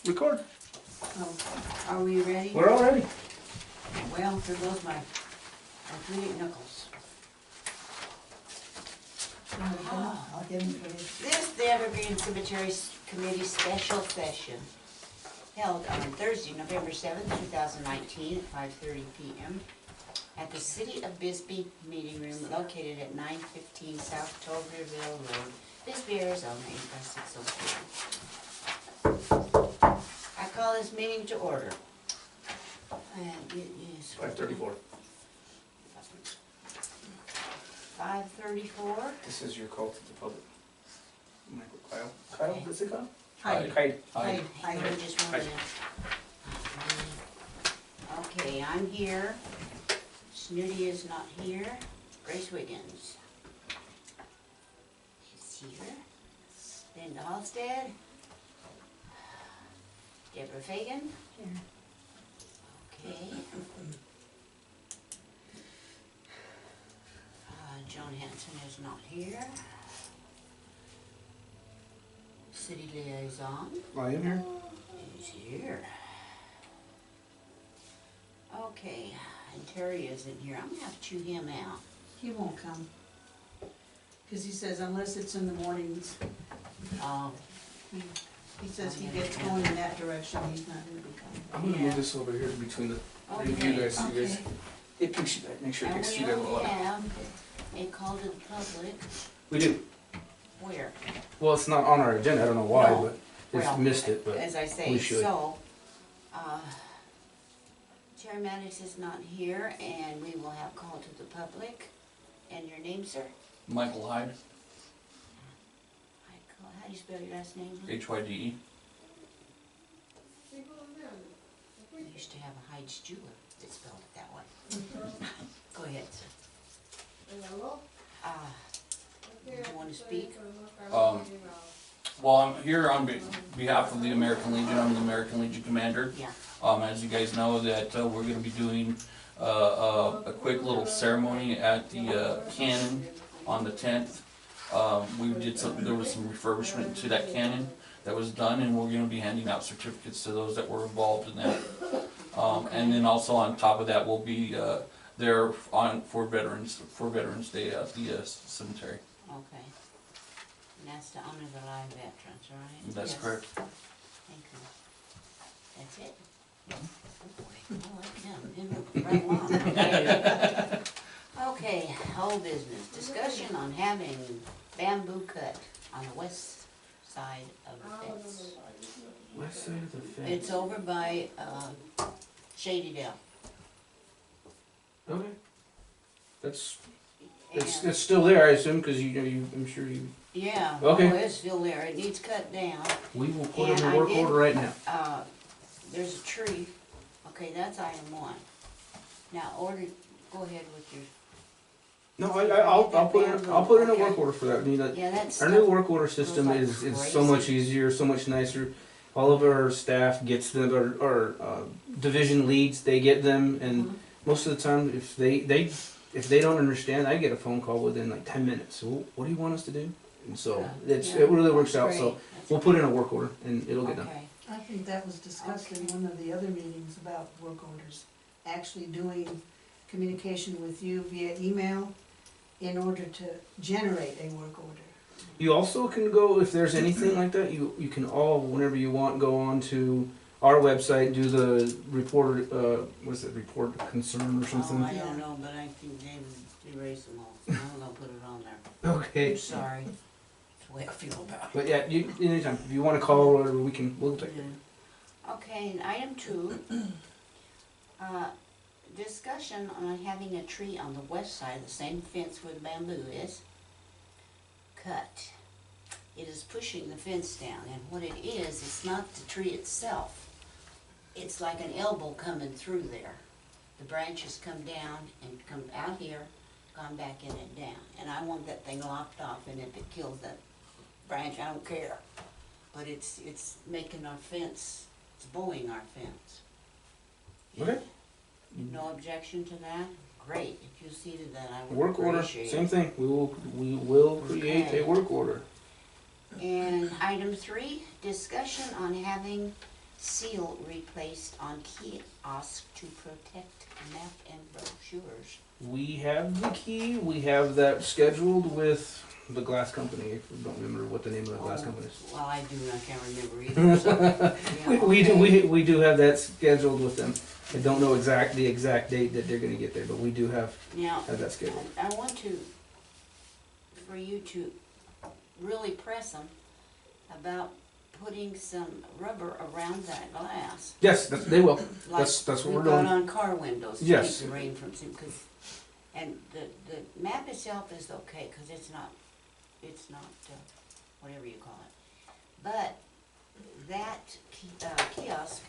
record. Oh, are we ready? We're all ready. Well, there goes my arthritic knuckles. I'll give him for his. This is the Evergreen Cemetery Committee Special Session held on Thursday, November 7th, 2019 at 5:30 p.m. at the City of Bisbee Meeting Room located at 915 South Toberville Road, Bisbee, Arizona, 85603. I call this meeting to order. And it is 5:34. 5:34. This is your call to the public. Michael, Kyle, Okay. what's it called? Hyde. Hyde. Hang on just one minute. Okay, I'm here. Snooty is not here. Grace Wiggins is here. Linda Halstead. Deborah Fagan. Here. Okay. Joan Hanson is not here. City Liaison. I am here. He's here. Okay, and Terry isn't here. I'm gonna have to chew him out. He won't come. Cause he says unless it's in the mornings, he says he gets going in that direction, he's not gonna be coming. I'm gonna move this over here between the three of you guys. So you guys, it kicks you back. Make sure it And kicks we you back a only lot. have a call to the public. We do. Where? Well, it's not on our agenda. I don't know why, No. but it's Well, missed it. But as I say, we should. so, Chair Maddox is not here, and we will have call to the public. And your name, sir? Michael Hyde, How do you spell your last name? Hyde. We used to have a Hyde's Jeweler that spelled it that way. Go ahead, sir. Do you want to speak? Well, I'm here on behalf of the American Legion. I'm the American Legion commander. Yeah. As you guys know, that we're going to be doing a quick little ceremony at the cannon on the 10th. We did some. There was some refurbishment to that cannon that was done, and we're going to be handing out certificates to those that were involved in that. And then also on top of that, we'll be there for Veterans Day at the cemetery. Okay. And that's to honor the live veterans, right? That's Yes. correct. Thank you. That's it? Oh boy, right along. Okay, old business. Discussion on having bamboo cut on the west side of the fence. West side of the fence. It's over by Shady Dell. Okay. It's And- still there, I assume, because I'm sure you. Yeah, Okay. oh, it's still there. It needs cut down. We will put it And in I work did- order right now. There's a tree. Okay, that's item 1. Now go ahead with your, No, I'll put it in a work order for that. I mean, yeah, that's our new work order system like is so much crazy. easier, so much nicer. All of our staff gets them, our division leads, they get them, and most of the time, if they don't understand, I get a phone call within like 10 minutes. So what do you want us to do? And so it really works out. So we'll put in a work order and it'll get done. Okay. I think that was discussed in one of the other meetings about work orders. Actually doing communication with you via email in order to generate a work order. You also can go, if there's anything like that, you can whenever you want, go on to our website, do the report, report concern or something. Oh, I don't know, but I think they erased them all. So I'm gonna put it on there. Okay. I'm sorry. That's the way I feel about it. But yeah, anytime, if you want to call or we'll take it. Yeah. Okay, and item 2, discussion on having a tree on the west side, the same fence where the bamboo is, cut. It is pushing the fence down, and what it is, it's not the tree itself. It's like an elbow coming through there. The branches come down and come out here, gone back in it down. And I want that thing lopped off, and if it kills that branch, I don't care. But it's making our fence, it's bowing our fence. Okay. No objection to that? Great, if you see to that, I would Work order, appreciate it. same thing. We will create Okay. a work order. And item 3, discussion on having seal replaced on kiosk to protect map and brochures. We have the key, we have that scheduled with the glass company. I don't remember what the name of the glass company is. Well, I do, I can't remember either, so. yeah, We okay. we do have that scheduled with them. I don't know the exact date that they're gonna get there, but we do have Now, that scheduled. I want for you to really press them about putting some rubber around that glass. Yes, they will. Like That's what we're we've got doing. on car windows to Yes. keep the rain from, because, and the map itself is okay, cause it's not, whatever you call it. But that kiosk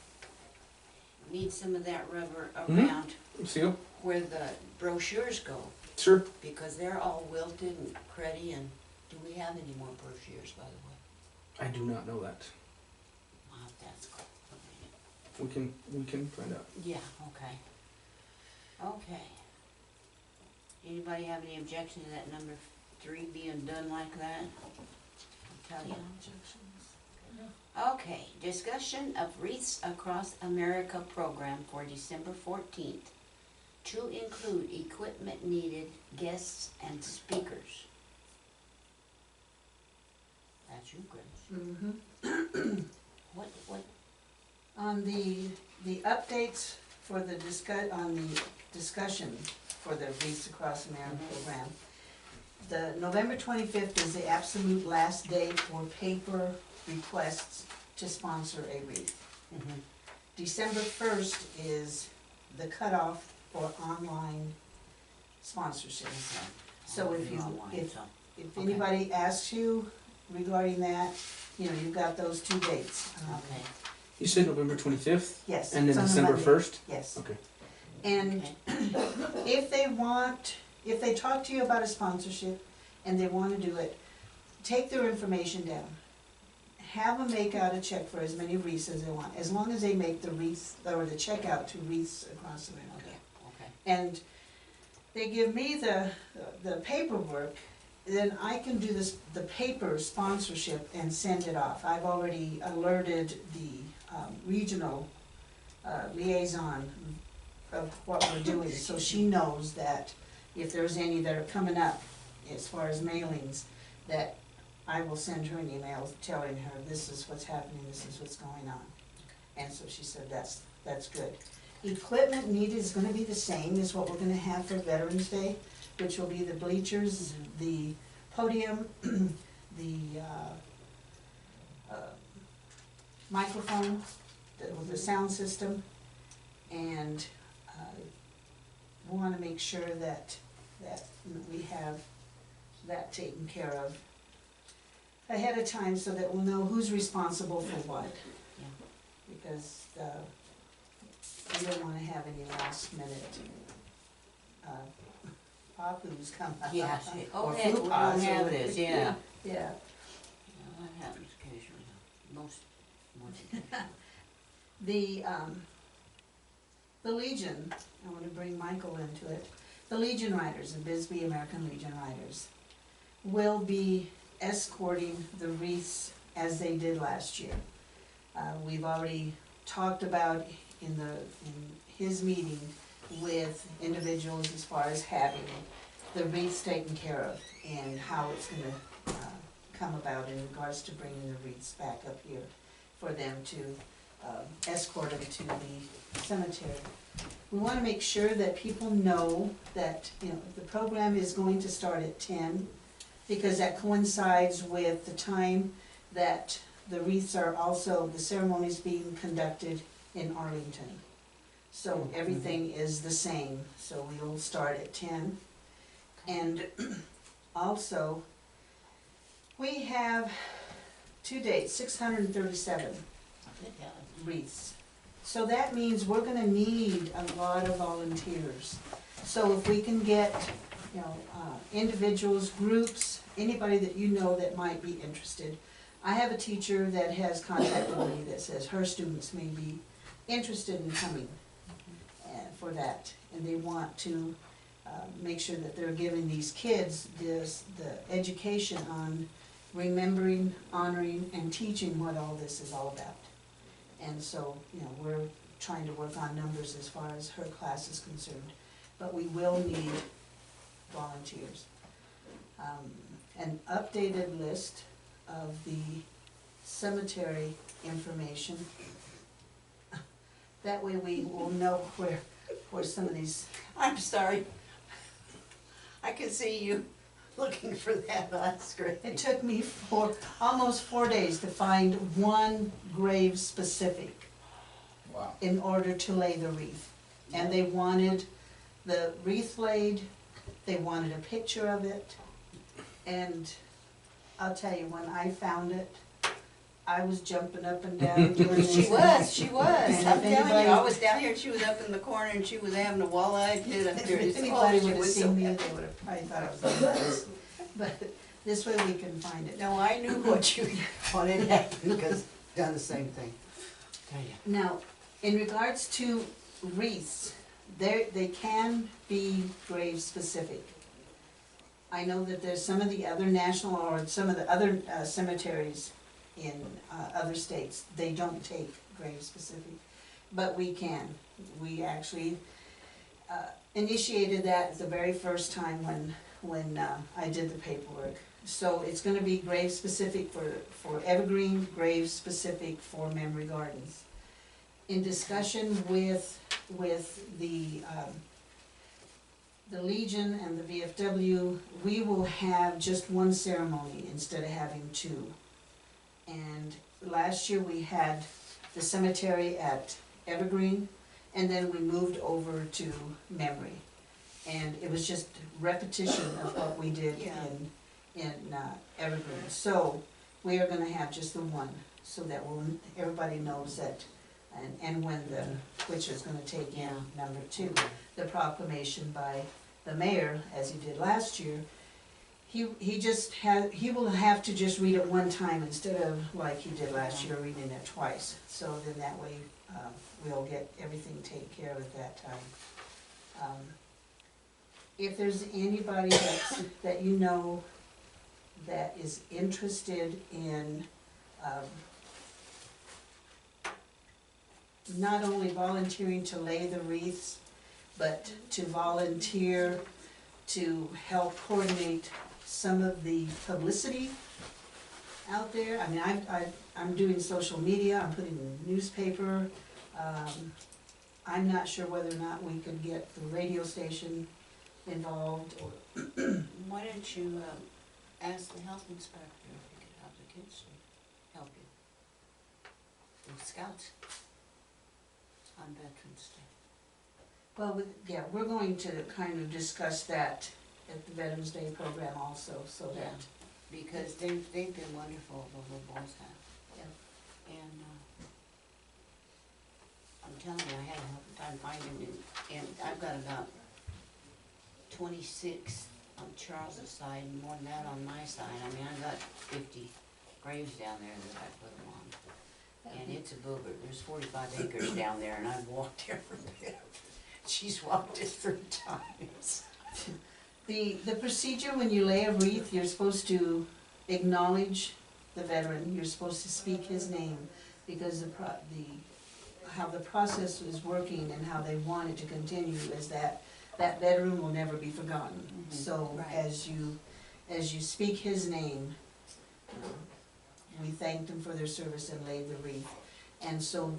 needs some of that rubber Mhm. around Seal? where the brochures go, Sure. because they're all wilted and cruddy, and do we have any more brochures, by the way? I do not know that. Wow, that's cool. We can find out. Yeah, okay. Okay. Anybody have any objection to that number 3 being done like that? I'll tell you. Okay, discussion of Wreaths Across America program for December 14th to include equipment needed, guests, and speakers. That's you, Grace. What, On the updates for the on the discussion for the Wreaths Across America program, the November 25th is the absolute last day for paper requests to sponsor a wreath. December 1st is the cutoff for online sponsorships. So if Okay. anybody asks you regarding that, you know, you've got those 2 dates. Okay. You said November 25th? Yes. And then it's on a December Monday. 1st? Yes. Okay. And Okay. if they talk to you about a sponsorship and they want to do it, take their information down. Have them make out a check for as many wreaths as they want, as long as they make the wreaths, or the check out to Wreaths Across America. Okay. Okay. And they give me the paperwork, then I can do the paper sponsorship and send it off. I've already alerted the regional liaison of what we're doing, so she knows that if there's any that are coming up as far as mailings, that I will send her an email telling her this is what's happening, this is what's going on. And so she said that's good. Equipment needed is gonna be the same as what we're gonna have for Veterans Day, which will be the bleachers, the podium, the microphone, the sound system, and we wanna make sure that we have that taken care of ahead of time so that we'll know who's responsible for what. Yeah. Because we don't wanna have any last minute papoos come up. Yeah, oh, Or heck, we faux don't pas, have or- this, yeah. Yeah. Yeah, that happens occasionally, more than The Legion, I wanna bring Michael into it, the Legion Riders, the Bisbee American Legion Riders, will be escorting the wreaths as they did last year. We've already talked about in his meeting with individuals as far as having the wreaths taken care of and how it's gonna come about in regards to bringing the wreaths back up here for them to escort them to the cemetery. We wanna make sure that people know that, you know, the program is going to start at 10, because that coincides with the time that the wreaths are also, the ceremony's being conducted in Arlington. So everything is the same, so we'll start at 10. And also, we have 2 dates, 637 wreaths. So that means we're gonna need a lot of volunteers. So if we can get, you know, individuals, groups, anybody that you know that might be interested. I have a teacher that has contacted me that says her students may be interested in coming for that. And they want to make sure that they're giving these kids the education on remembering, honoring, and teaching what all this is all about. And so, we're trying to work on numbers as far as her class is concerned. But we will need volunteers. An updated list of the cemetery information. That way we will know where some of these, I'm sorry. I can see you looking for that, that's great. it took me almost 4 days to find one grave specific Wow. in order to lay the wreath. And they wanted the wreath laid, they wanted a picture of it, and I'll tell you, when I found it, I was jumping up and down doing this. She was, And I'm if telling you, anybody- I was down here, and she was up in the corner, and she was having a walleye fit up there. If anybody would have seen me, they would have probably thought I was nuts. But this way we can find it. No, I knew what you wanted to happen, because done the same thing. Tell ya. Now, in regards to wreaths, they can be grave specific. I know that there's some of the other national or some of the other cemeteries in other states, they don't take grave specific, but we can. We actually initiated that the very first time when I did the paperwork. So it's gonna be grave specific for Evergreen, grave specific for Memory Gardens. In discussion with the Legion and the VFW, we will have just one ceremony instead of having two. And last year we had the cemetery at Evergreen, and then we moved over to Memory. And it was just repetition of what we did in Evergreen. So we are gonna have just the one, so that everybody knows that, and when which is gonna take in number two, the proclamation by the mayor, as he did last year. He will have to just read it one time instead of like he did last year, reading it twice. So then that way, we'll get everything taken care of at that time. If there's anybody that you know that is interested in, not only volunteering to lay the wreaths, but to volunteer to help coordinate some of the publicity out there. I mean, I'm doing social media, I'm putting in the newspaper. I'm not sure whether or not we could get the radio station involved, or Why don't you ask the health inspector if you could have the kids to help you? The scouts on Veterans Day. well, we're going to kind of discuss that at the Veterans Day program also, so Yeah. that, Because they've been wonderful, the little boys have. Yeah. And I'm telling you, I had a hell of a time finding it, and I've got about 26 on Charles's side, and more than that on my side. I mean, I've got 50 graves down there that I put them on. And it's a booger, there's 45 acres down there, and I've walked every bit of it. She's walked it 3 times. The procedure when you lay a wreath, you're supposed to acknowledge the veteran, you're supposed to speak his name, because how the process is working and how they want it to continue is that veteran will never be forgotten. Mhm. So Right. as you speak his name, we thank them for their service and lay the wreath. And so,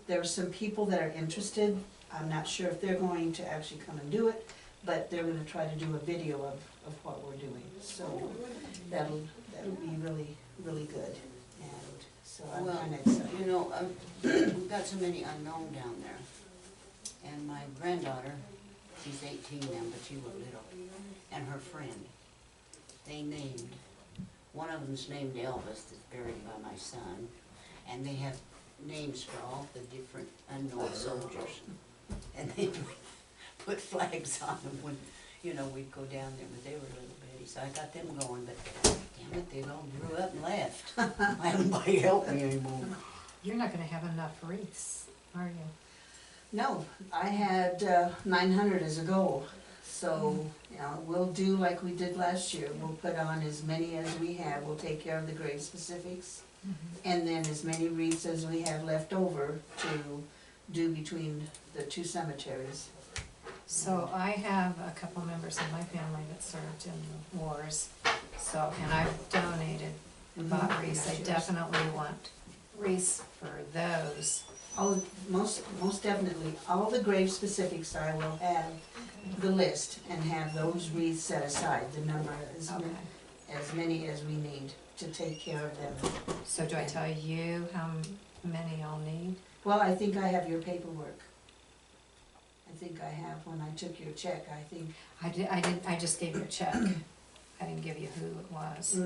there are some people that are interested. I'm not sure if they're going to actually come and do it, but they're gonna try to do a video of what we're doing. So that'll be really, really good. And so I'm Well, kinda excited. you know, we've got so many unknown down there. And my granddaughter, she's 18 now, but she was little, and her friend, they named, one of them's named Elvis, that's buried by my son, and they have names for all the different unknown soldiers. And they put flags on them when, we'd go down there, but they were little bitty, so I got them going, but damn it, they all grew up and left. I haven't nobody help me anymore. You're not gonna have enough wreaths, are you? No, I had 900 as a goal. So, we'll do like we did last year. We'll put on as many as we have. We'll take care of the grave specifics. and then as many wreaths as we have left over to do between the two cemeteries. So I have a couple members of my family that served in the wars, so, and I've donated, bought Mhm. wreaths, I Yours. definitely want wreaths for those. Oh, most definitely, all the grave specifics, I will have the list and have those wreaths set aside, the number, Okay, as many as we need to take care of them. so do I tell you how many I'll need? Well, I think I have your paperwork. I think I have, when I took your check, I think, I just gave you a check, I didn't give you who it was.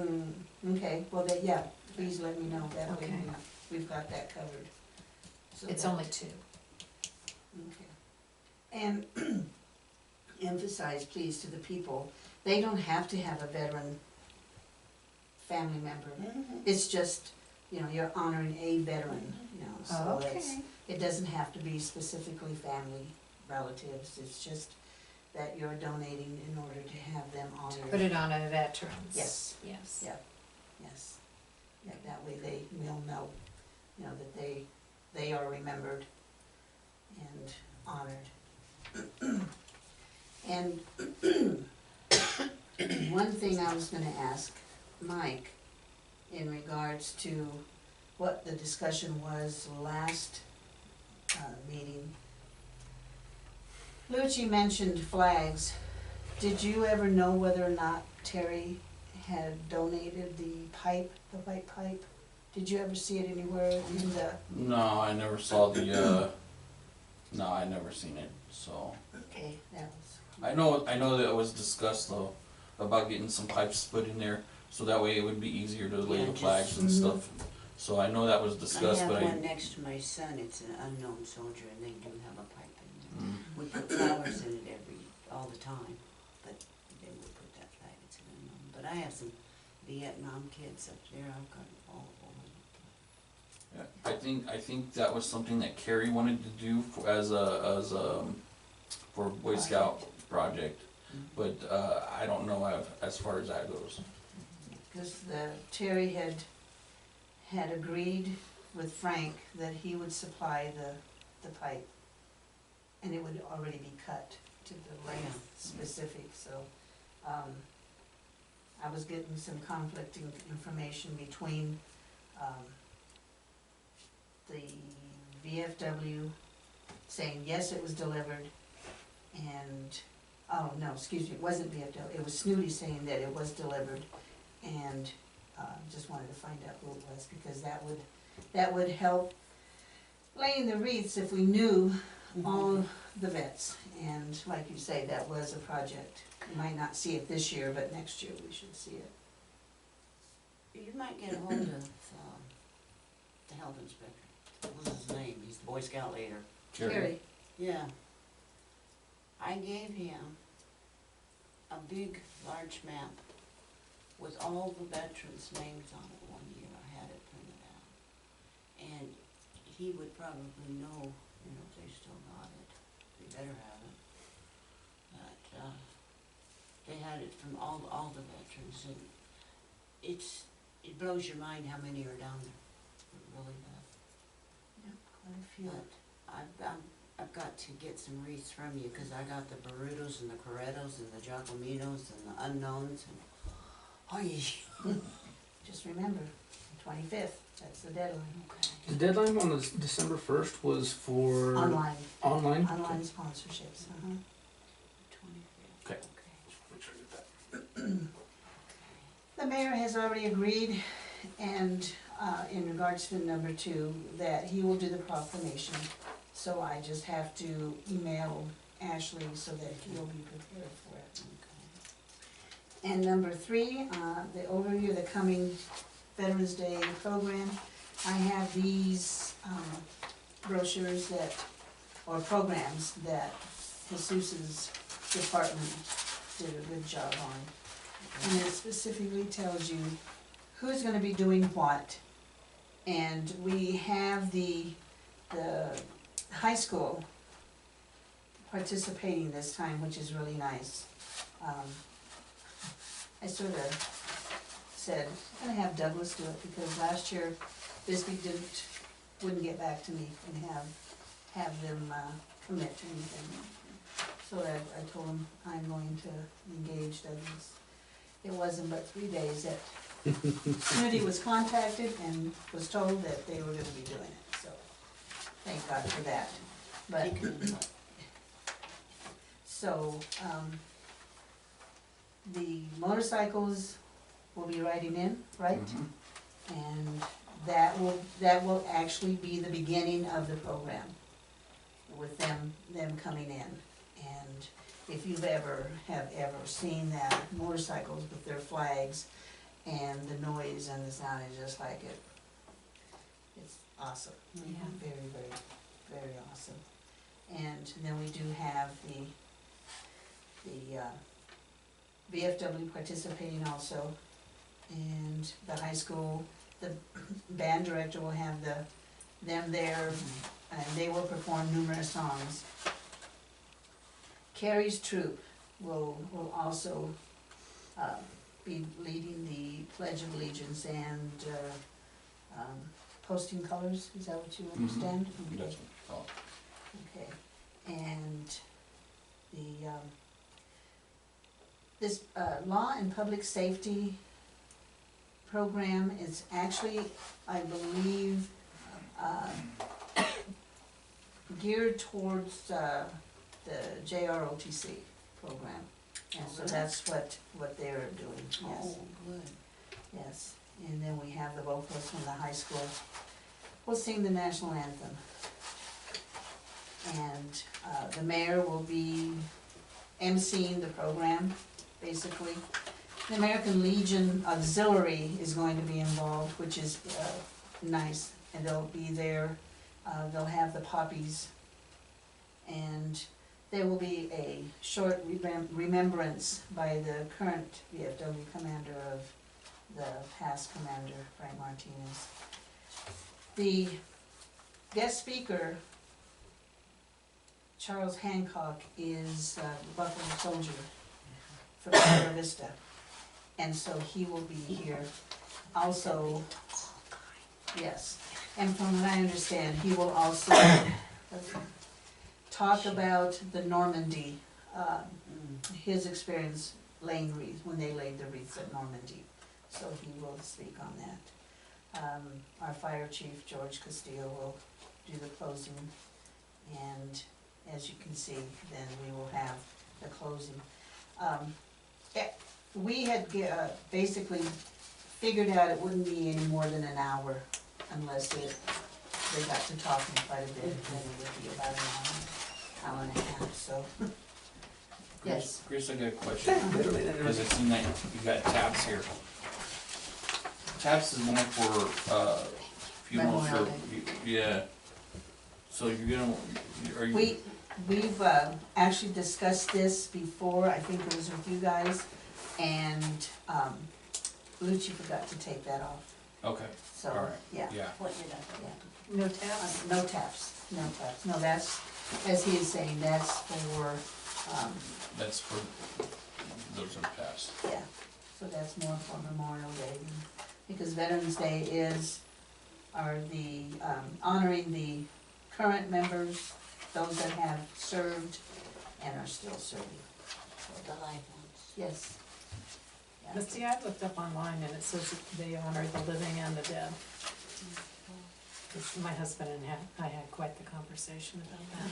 okay, well, then, yeah, please let me know, that way Okay. we've got that covered. So It's that- only 2. Okay. And emphasize, please, to the people, they don't have to have a veteran family member. It's just, you know, you're honoring a veteran, you know, so it's, Okay. it doesn't have to be specifically family relatives, it's just that you're donating in order to have them honored. Put it on a veterans. Yes. Yes. Yeah. Yes. Yeah, that way they will know, you know, that they are remembered and honored. And one thing I was gonna ask Mike in regards to what the discussion was last meeting. Lucci mentioned flags. Did you ever know whether or not Terry had donated the white pipe? Did you ever see it anywhere in the? No, I never saw the, no, I never seen it, so. Okay, that was. I know that it was discussed though, about getting some pipes put in there, so that way it would be easier to lay Yeah, the just- flags and stuff. So I know that was discussed, I but have one next to my son, it's an unknown soldier, and they do have a pipe in there. Mm. We put flowers in it all the time, but they would put that flag, it's an unknown. But I have some Vietnam kids up there, I've got all of them. Yeah, I think that was something that Carrie wanted to do as a for a Boy Scout project, but I don't know as far as that goes. Because Terry had agreed with Frank that he would supply the pipe, and it would already be cut to the length specific, so, I was getting some conflicting information between, the VFW saying, yes, it was delivered, and, oh, no, excuse me, it wasn't VFW, it was Snooty saying that it was delivered, and, just wanted to find out who it was, because that would help laying the wreaths if we knew all the vets, and like you say, that was a project. You might not see it this year, but next year we should see it. You might get a hold of the health inspector. What was his name? He's the Boy Scout leader. Terry, Yeah. I gave him a big, large map with all the veterans' names on it one year. I had it printed out. And he would probably know, you know, if they still got it. They better have it. But, they had it from all the veterans, and it blows your mind how many are down there. It really does. yeah, quite a few. But I've got to get some wreaths from you, cause I got the Barutos and the Corettos and the Giacominos and the Unknowns and, oh, yeah. Just remember, 25th, that's the deadline. The deadline on the December 1st was for Online, online. online sponsorships, 25th. Okay. Make sure I get that. The mayor has already agreed, and in regards to number 2, that he will do the proclamation. So I just have to email Ashley so that he'll be prepared for it. And number 3, the overview of the coming Veterans Day program. I have these brochures or programs that Jesus's department did a good job on. And it specifically tells you who's gonna be doing what. And we have the high school participating this time, which is really nice. I sort of said, I'm gonna have Douglas do it, because last year Bisbee wouldn't get back to me and have them, commit to anything. So I told him I'm going to engage Douglas. It wasn't but 3 days that Snooty was contacted and was told that they were gonna be doing it, so thank God for that. But, so, the motorcycles will be riding in, right? And that will actually be the beginning of the program, with them coming in. And if you've ever seen that, motorcycles with their flags and the noise and the sound is just like it, it's awesome. Yeah. Very, very, very awesome. And then we do have the VFW participating also, and the high school, the band director will have them there, and they will perform numerous songs. Carrie's troop will also be leading the Pledge of Allegiance and posting colors, is that what you understand? Okay. That's all. Okay, and the, this law and public safety program is actually, I believe, geared towards the JROTC program. And so that's what they're doing, yes. Oh, good. Yes, and then we have the vocalist from the high school. We'll sing the national anthem. And the mayor will be emceeing the program, basically. The American Legion Auxiliary is going to be involved, which is nice, and they'll be there. They'll have the poppies, and there will be a short remembrance by the current VFW commander of the past commander, Frank Martinez. The guest speaker, Charles Hancock, is a Buffalo Soldier from Sierra Vista, and so he will be here also. Yes, and from what I understand, he will also talk about the Normandy, his experience laying wreaths, when they laid the wreaths at Normandy. So he will speak on that. Our fire chief, George Castillo, will do the closing, and as you can see, then we will have the closing. We had basically figured out it wouldn't be any more than an hour unless they got to talking quite a bit, then it would be about an hour and a half, so. Yes. Chris, I got a question, because I seen that you got tabs here. Tabs is one for, funeral Memorial for, Day. yeah. So you're gonna, are you? We've actually discussed this before, I think it was with you guys, and Lucci forgot to take that off, Okay, so, alright, yeah. yeah. What did I forget? No taps? No taps, no taps, no, that's, as he is saying, that's for, That's for, those are passed. yeah, so that's more for Memorial Day, because Veterans Day are the, honoring the current members, those that have served and are still serving. The live ones. Yes. Yeah. But see, I looked up online and it says that they honor the living and the dead. My husband and I had quite the conversation about that.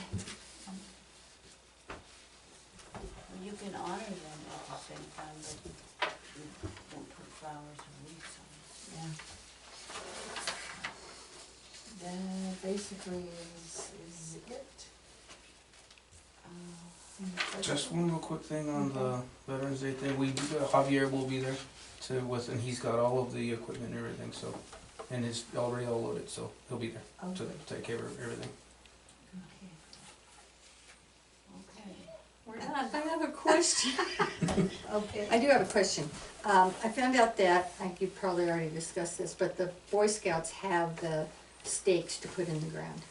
Well, you can honor them at the same time, but you don't put flowers and wreaths on it. Yeah. That basically is it. Just one real quick thing on the Veterans Day thing. Javier will be there and he's got all of the equipment and everything, so, and it's already all loaded, so he'll be there to Okay. take care of everything. Okay. We're I have a question. Okay. I do have a question. I found out that, I could probably already discussed this, but the Boy Scouts have the stakes to put in the ground.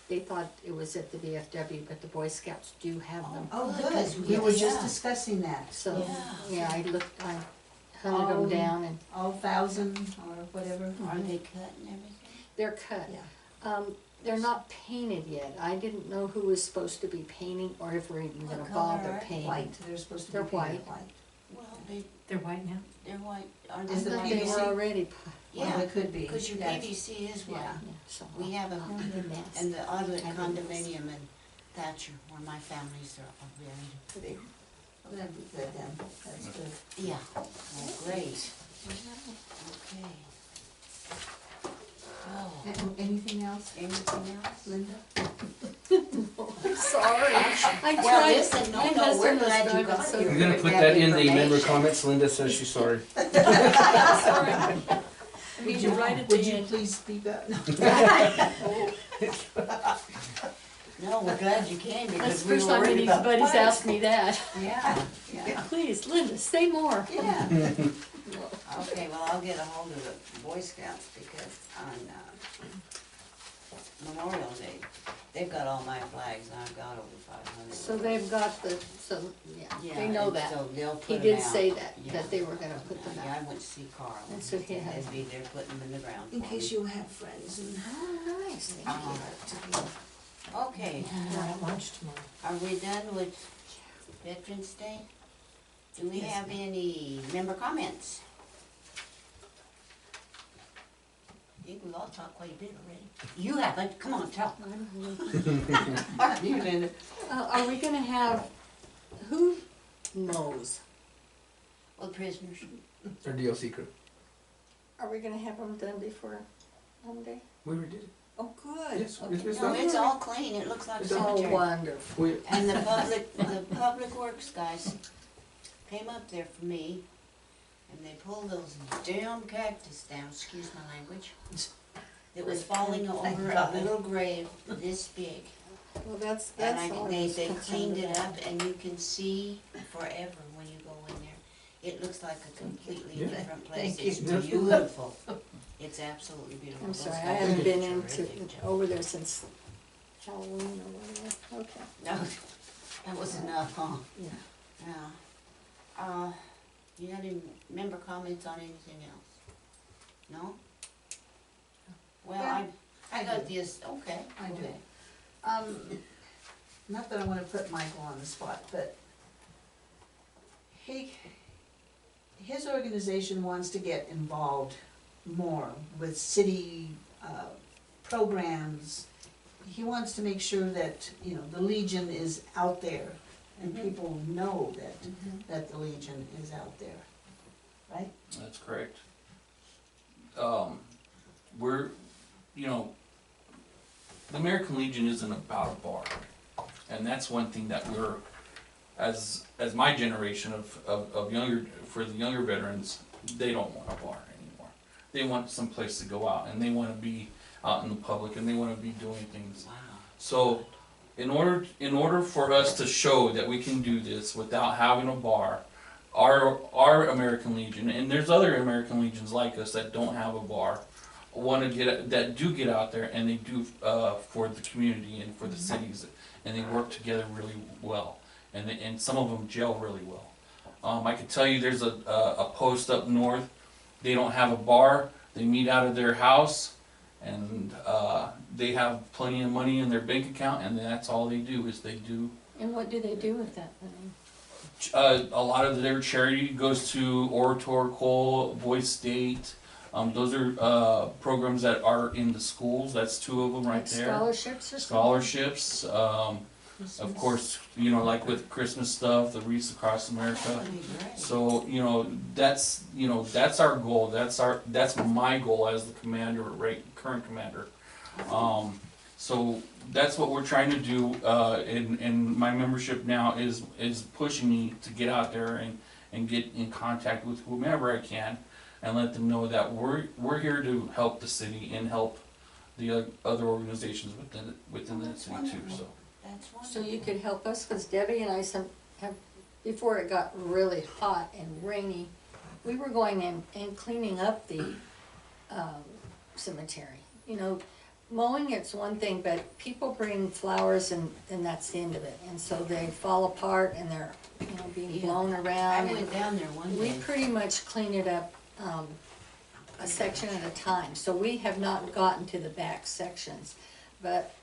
They thought it was at the VFW, but the Boy Scouts do have them. Oh, Good, 'cause good, we were just yeah. discussing that. So, Yeah. yeah, I looked, I hunted them down and all 1,000 or whatever. Are they cut and everything? they're cut. Yeah. They're not painted yet. I didn't know who was supposed to be painting or if we're even gonna What color bother are they? painting. White, they're supposed to be They're painted white. white. Well, They're white now? they're white, are Is they the But white? they PVC? were already, Well, Yeah, it could be. because your That's- PVC is white. Yeah. yeah, so. We have I them did that. in the other I did this. condominium in Thatcher, where my families are all buried. Well, that'd be good then, that's good. Yeah, well, great, okay. Oh, Anything else, anything else? Linda? Sorry. I Well, tried. listen, My no, we're husband was glad you driving got so here. We're gonna put that in the member comments. Linda says she's sorry. Sorry. I need to write it Would you in. please speak up? No, we're glad you came That's because the we first were time worried about anybody's fire. asked me that. Yeah, yeah, Please, Linda, say more. yeah. Okay, well, I'll get a hold of the Boy Scouts because on Memorial Day, they've got all my flags and I've got over 500. So they've got the, so, yeah, Yeah, they know and that. So they'll He put 'em did out. say that, Yeah. that they were gonna put them Yeah, out. I went to see Carl. And so he had- They'd be there putting them in the ground. In for case me. you have friends and. Oh, nice, thank you. Okay, We're at lunch tomorrow. are we done with Veterans Day? Do we Yes, have any member comments? I think we've all talked quite a bit already. You haven't, come on, tell. You, Linda. Are we gonna have, who knows? Well, prisoners. Our DLC crew. Are we gonna have them done before Monday? We already did it. Oh, good. Yes, Okay. it's No, done. it's all clean, it looks like It's Oh, cemetery. wonderful. We, And the public works guys came up there for me, and they pulled those damn cactus down, excuse my language. It was falling over a little grave this big. Well, that's And all I they was concerned cleaned it about. up, and you can see forever when you go in there. It looks like a completely Yeah. different place, Thank you. it's beautiful. It's absolutely beautiful. I'm Those sorry, I guys haven't did a been into, terrific job. over there since Halloween or whatever. Okay, No, that was enough, huh? yeah. Yeah. You got any member comments on anything else? No? Well, Yeah, I I got do. this, okay. I go do. ahead. Not that I wanna put Michael on the spot, but his organization wants to get involved more with city, programs. He wants to make sure that, you know, the Legion is out there and Mhm. people know that, Mhm. that the Legion is out there, right? That's correct. We're, you know, the American Legion isn't about a bar. And that's one thing that we're, as my generation of younger, for the younger veterans, they don't want a bar anymore. They want some place to go out, and they wanna be out in the public, and they wanna be doing things. Wow. So, in order for us to show that we can do this without having a bar, our American Legion, and there's other American Legions like us that don't have a bar, that do get out there and they do for the community and for the cities, and they work together really well, and some of them gel really well. I can tell you there's a post up north. They don't have a bar. They meet out of their house, and they have plenty of money in their bank account, and that's all they do is they do. And what do they do with that money? A lot of their charity goes to Orator, Cole, Voice State. Those are programs that are in the schools. That's two of them right Like there. scholarships or something? Scholarships. Of course, you know, like with Christmas stuff, the Wreaths Across That America. would be great. So, that's our goal. That's my goal as the commander, right, current commander. So that's what we're trying to do, and my membership now is pushing me to get out there and get in contact with whomever I can and let them know that we're here to help the city and help the other organizations within the city too, so. That's wonderful. So you could help us, cause Debbie and I have, before it got really hot and rainy, we were going in and cleaning up the cemetery. You know, mowing it's one thing, but people bring flowers and that's the end of it. And so they fall apart and they're, being Yeah. blown I around. And went down there one we day. pretty much clean it up, a section at a time. So we have not gotten to the back sections. But,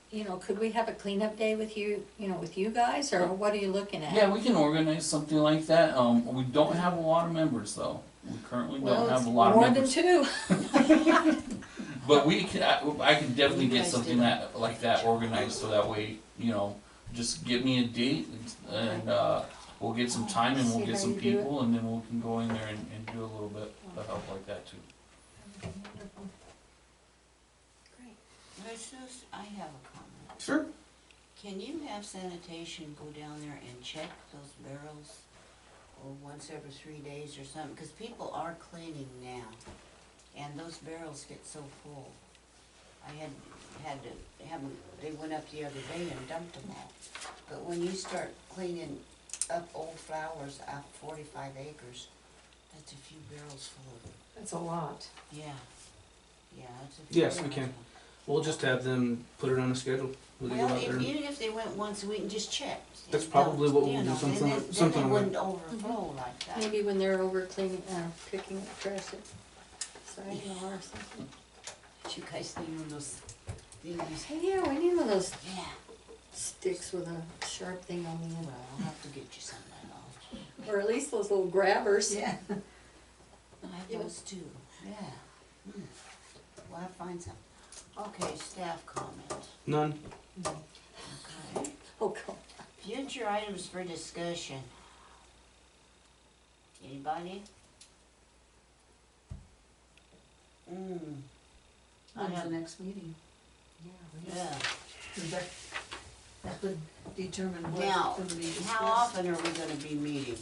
could we have a cleanup day with you, with you guys, or what are you looking at? Yeah, we can organize something like that. We don't have a lot of members though. We currently don't have a lot of More members. than two. But we can, I can definitely You get guys something did. like that organized, so that way, just give me a date and, we'll get some time and See we'll get how some you do it. people and then we can go in there and do a little bit of help like that too. Great. Versus, I have a comment. Sure. Can you have sanitation go down there and check those barrels, or once every 3 days or something? Because people are cleaning now, and those barrels get so full. I had to have them, they went up the other day and dumped them all. But when you start cleaning up old flowers out 45 acres, that's a few barrels full of, That's a lot. yeah, that's a few Yes, we barrels can. full. We'll just have them put it on a schedule. We'll go Well, out there. even if they went once a week and just checked. That's you probably know, what we'll you do, know, something- then something it like wouldn't overflow like that. Maybe when they're over cleaning, picking up trash at sidewalk or something. You guys need one of those things. Hey, yeah, we need one of those Yeah, sticks with a sharp thing on the end. well, I'll have to get you some of those. Or at least those little grabbers. Yeah. I have those too, yeah. Well, I'll find some. Okay, staff comments. None. Okay. Oh, come on. Future items for discussion. Anybody? I When's have, the next meeting? yeah. That would determine Now, what's gonna be discussed. how often are we gonna be meeting?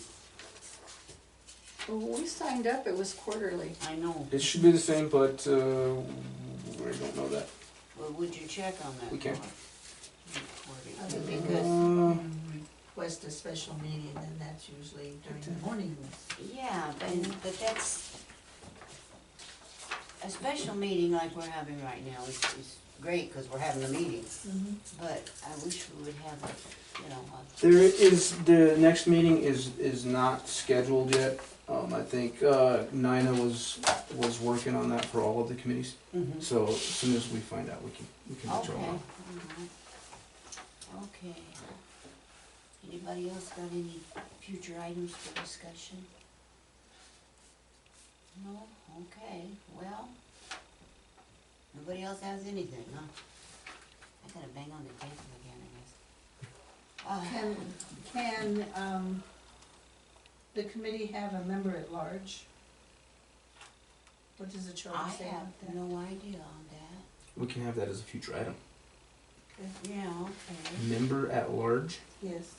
Well, when we signed up, it was quarterly. I know, It should be the same, but we don't know that. but would you check on that? We can. Laura? I would Because, request a special meeting, and that's usually during the morning. yeah, but that's, a special meeting like we're having right now is great, cause we're having a meeting. But I wish we would have a, There is, the next meeting is not scheduled yet. I think Nina was working on that for all of the committees. Mhm. So as soon as we find out, we can let you Okay, all know. alright. Okay. Anybody else got any future items for discussion? No? Okay, well, nobody else has anything, huh? I gotta bang on the table again, I guess. Can the committee have a member at large? What does the I charter say have about that? no idea on that. We can have that as a future item. Yeah, okay. Member at large. Yes.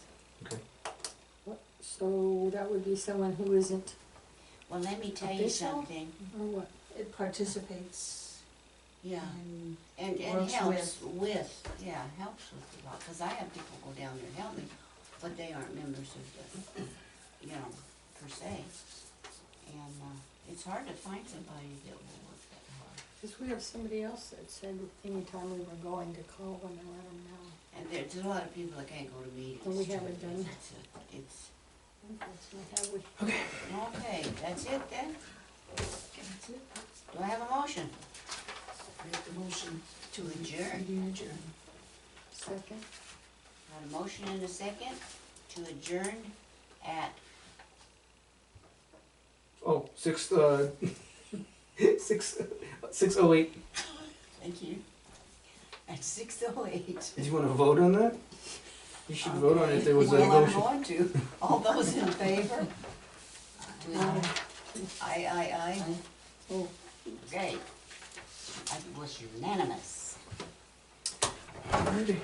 So that would be someone who isn't, Well, let me tell you Official? something, or what? It participates yeah. in, And Works helps with, yeah, helps with a lot, cause I have people go down there and help me, but they aren't members of the, per se. And, it's hard to find somebody that will work that hard. Because we have somebody else that said anytime we were going to call them and let them know. And there's a lot of people that can't go to meetings. And we too. haven't done- It's, Unfortunately, have we? okay, that's it then? that's it. Do I have a motion? Make the motion To adjourn. meeting adjourn. Second? Got a motion and a second to adjourn at, Oh, 6:08. thank you, at 6:08. Did you want to vote on that? You should vote on it if there was a Well, I'm motion. going to. All those in favor? Aye, aye, aye. Oh. Okay. That was unanimous. Alrighty.